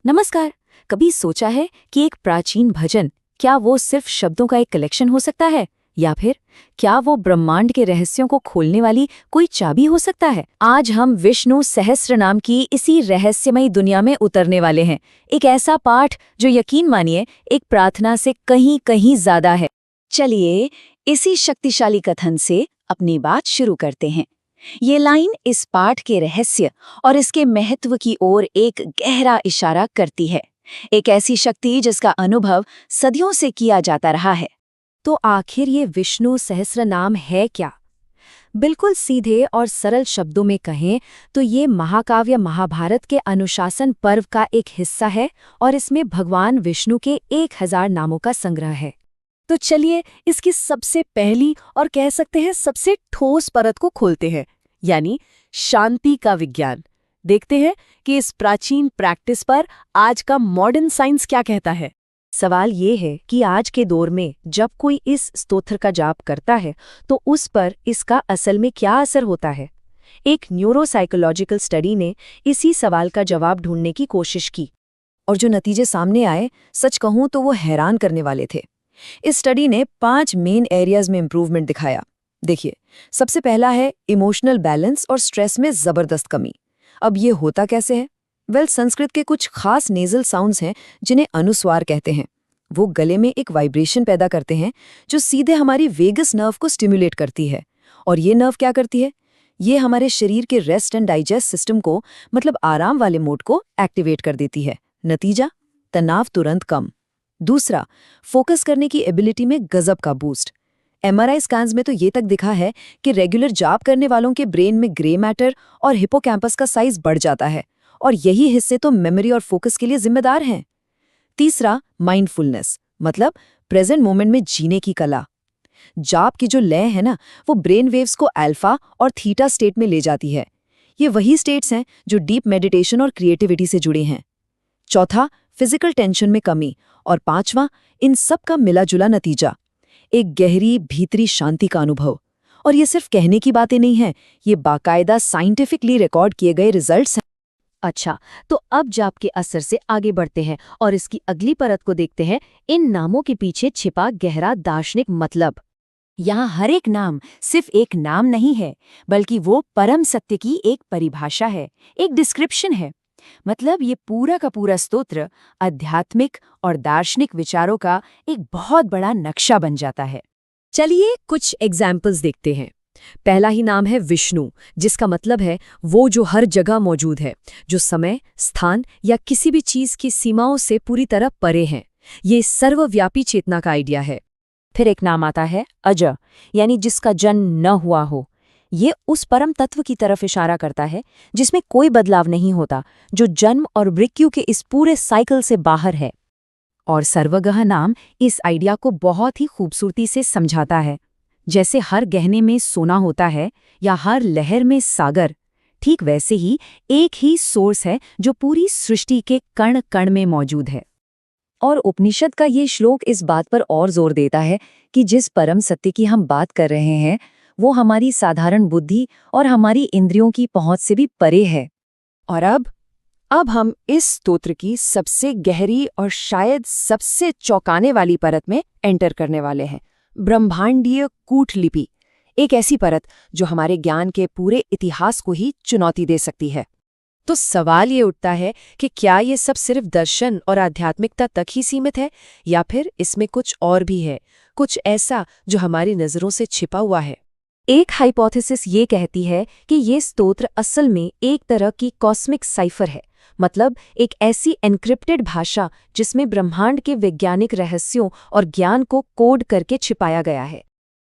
नमस्कार। कभी सोचा है कि एक प्राचीन भजन क्या वो सिर्फ शब्दों का एक कलेक्शन हो सकता है, या फिर क्या वो ब्रह्मांड के रहस्यों को खोलने वाली कोई चाबी हो सकता है? आज हम विष्णु सहस्त्रनाम की इसी रहस्यमयी दुनिया में उतरने वाले हैं। एक ऐसा पाठ जो यकीन मानिए एक प्रार्थना से कहीं कहीं ज्यादा है। चलिए इसी शक्तिशाली कथन से अपनी बात शुरू करते हैं। ये लाइन इस पाठ के रहस्य और इसके महत्व की ओर एक गहरा इशारा करती है। एक ऐसी शक्ति जिसका अनुभव सदियों से किया जाता रहा है। तो आखिर ये विष्णु सहस्त्रनाम है क्या? बिल्कुल सीधे और सरल शब्दों में कहें तो ये महाकाव्य महाभारत के अनुशासन पर्व का एक हिस्सा है और इसमें भगवान विष्णु के 1000 नामों का संग्रह है। तो चलिए इसकी सबसे पहली और कह सकते हैं सबसे ठोस परत को खोलते हैं, यानी शांति का विज्ञान। देखते हैं कि इस प्राचीन प्रैक्टिस पर आज का मॉडर्न साइंस क्या कहता है। सवाल ये है कि आज के दौर में जब कोई इस स्तोत्र का जाप करता है तो उस पर इसका असल में क्या असर होता है। एक न्यूरोसाइकोलॉजिकल स्टडी ने इसी सवाल का जवाब ढूंढने की कोशिश की और जो नतीजे सामने आए, सच कहूं तो वो हैरान करने वाले थे। इस स्टडी ने 5 मेन एरियाज में इंप्रूवमेंट दिखाया। देखिए, सबसे पहला है इमोशनल बैलेंस और स्ट्रेस में जबरदस्त कमी। अब ये होता कैसे है? संस्कृत के कुछ खास नेजल साउंड्स हैं जिन्हें अनुस्वार कहते हैं। वो गले में एक वाइब्रेशन पैदा करते हैं जो सीधे हमारी वेगस नर्व को स्टिमुलेट करती है। और ये नर्व क्या करती है? ये हमारे शरीर के रेस्ट एंड डाइजेस्ट सिस्टम को, मतलब आराम वाले मोड को एक्टिवेट कर देती है। नतीजा, तनाव तुरंत कम। दूसरा, फोकस करने की एबिलिटी में गजब का बूस्ट। एमआरआई स्कैन्स में तो ये तक दिखा है कि रेगुलर जाप करने वालों के ब्रेन में ग्रे मैटर और हिपोकैम्पस का साइज बढ़ जाता है, और यही हिस्से तो मेमोरी और फोकस के लिए जिम्मेदार हैं। तीसरा, माइंडफुलनेस, मतलब प्रेजेंट मोमेंट में जीने की कला। जाप की जो लय है ना, वो ब्रेन वेव्स को अल्फा और थीटा स्टेट में ले जाती है। ये वही स्टेट्स हैं जो डीप मेडिटेशन और क्रिएटिविटी से जुड़े हैं। चौथा, फिजिकल टेंशन में कमी। और पांचवा, इन सब का मिला जुला नतीजा, एक गहरी भीतरी शांति का अनुभव। और ये सिर्फ कहने की बातें नहीं है, ये बाकायदा साइंटिफिकली रिकॉर्ड किए गए रिजल्ट्स हैं। अच्छा, तो अब जाप के असर से आगे बढ़ते हैं और इसकी अगली परत को देखते हैं, इन नामों के पीछे छिपा गहरा दार्शनिक मतलब। यहाँ हर एक नाम सिर्फ एक नाम नहीं है, बल्कि वो परम सत्य की एक परिभाषा है, एक डिस्क्रिप्शन है। मतलब ये पूरा का पूरा स्तोत्र आध्यात्मिक और दार्शनिक विचारों का एक बहुत बड़ा नक्शा बन जाता है। चलिए कुछ एग्जाम्पल्स देखते हैं। पहला ही नाम है विष्णु, जिसका मतलब है वो जो हर जगह मौजूद है, जो समय, स्थान या किसी भी चीज की सीमाओं से पूरी तरह परे हैं। ये सर्वव्यापी चेतना का आइडिया है। फिर एक नाम आता है अज, यानी जिसका जन्म न हुआ हो। ये उस परम तत्व की तरफ इशारा करता है जिसमें कोई बदलाव नहीं होता, जो जन्म और मृत्यु के इस पूरे साइकिल से बाहर है। और सर्वगह नाम इस आइडिया को बहुत ही खूबसूरती से समझाता है। जैसे हर गहने में सोना होता है या हर लहर में सागर, ठीक वैसे ही एक ही सोर्स है जो पूरी सृष्टि के कण कण में मौजूद है। और उपनिषद का ये श्लोक इस बात पर और जोर देता है कि जिस परम सत्य की हम बात कर रहे हैं वो हमारी साधारण बुद्धि और हमारी इंद्रियों की पहुंच से भी परे है। और अब हम इस स्तोत्र की सबसे गहरी और शायद सबसे चौंकाने वाली परत में एंटर करने वाले हैं, ब्रह्मांडीय कूटलिपि। एक ऐसी परत जो हमारे ज्ञान के पूरे इतिहास को ही चुनौती दे सकती है। तो सवाल ये उठता है कि क्या ये सब सिर्फ दर्शन और आध्यात्मिकता तक ही सीमित है, या फिर इसमें कुछ और भी है, कुछ ऐसा जो हमारी नजरों से छिपा हुआ है। एक हाइपोथेसिस ये कहती है कि ये स्तोत्र असल में एक तरह की कॉस्मिक साइफर है, मतलब एक ऐसी एन्क्रिप्टेड भाषा जिसमें ब्रह्मांड के वैज्ञानिक रहस्यों और ज्ञान को कोड करके छिपाया गया है।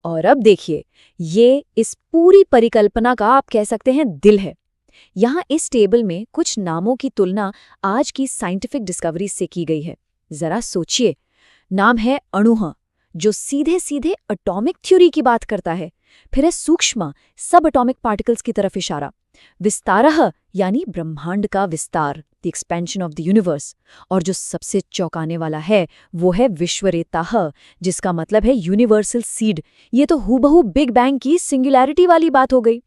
और अब देखिए, ये इस पूरी परिकल्पना का आप कह सकते हैं दिल है। यहाँ इस टेबल में कुछ नामों की तुलना आज की साइंटिफिक डिस्कवरी से की गई है। जरा सोचिए, नाम है अणुः, जो सीधे सीधे एटॉमिक थ्योरी की बात करता है। फिर है सूक्ष्म, सब एटॉमिक पार्टिकल्स की तरफ इशारा। विस्तारः, यानी ब्रह्मांड का विस्तार, the expansion of the universe. और जो सबसे चौंकाने वाला है वो है विश्वरेताः, जिसका मतलब है यूनिवर्सल सीड। ये तो हूबहू बिग बैंग की सिंगुलैरिटी वाली बात हो गई।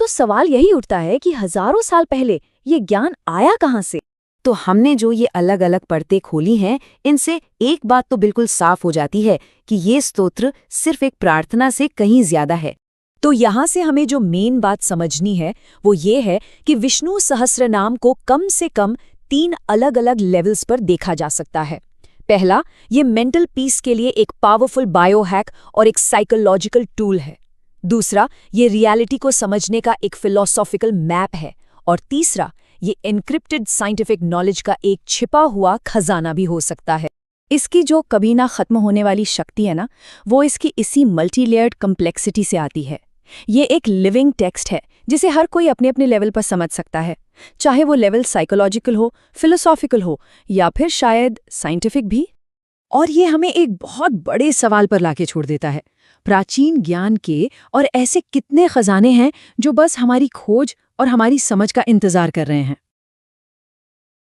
तो सवाल यही उठता है कि हजारों साल पहले ये ज्ञान आया कहाँ से? तो हमने जो ये अलग अलग परतें खोली हैं, इनसे एक बात तो बिल्कुल साफ हो जाती है कि ये स्तोत्र सिर्फ एक प्रार्थना से कहीं ज्यादा है। तो यहाँ से हमें जो मेन बात समझनी है वो ये है कि विष्णु सहस्त्रनाम को कम से कम 3 अलग अलग लेवल्स पर देखा जा सकता है। पहला, ये मेंटल पीस के लिए एक पावरफुल बायोहैक और एक साइकोलॉजिकल टूल है। दूसरा, ये रियलिटी को समझने का एक फिलोसॉफिकल मैप है। और तीसरा, ये एन्क्रिप्टेड साइंटिफिक नॉलेज का एक छिपा हुआ खजाना भी हो सकता है। इसकी जो कभी ना खत्म होने वाली शक्ति है ना, वो इसकी इसी मल्टीलेयर्ड कम्प्लेक्सिटी से आती है। ये एक लिविंग टेक्स्ट है जिसे हर कोई अपने अपने लेवल पर समझ सकता है, चाहे वो लेवल साइकोलॉजिकल हो, फिलोसॉफिकल हो या फिर शायद साइंटिफिक भी। और ये हमें एक बहुत बड़े सवाल पर लाके छोड़ देता है, प्राचीन ज्ञान के और ऐसे कितने खजाने हैं जो बस हमारी खोज और हमारी समझ का इंतजार कर रहे हैं।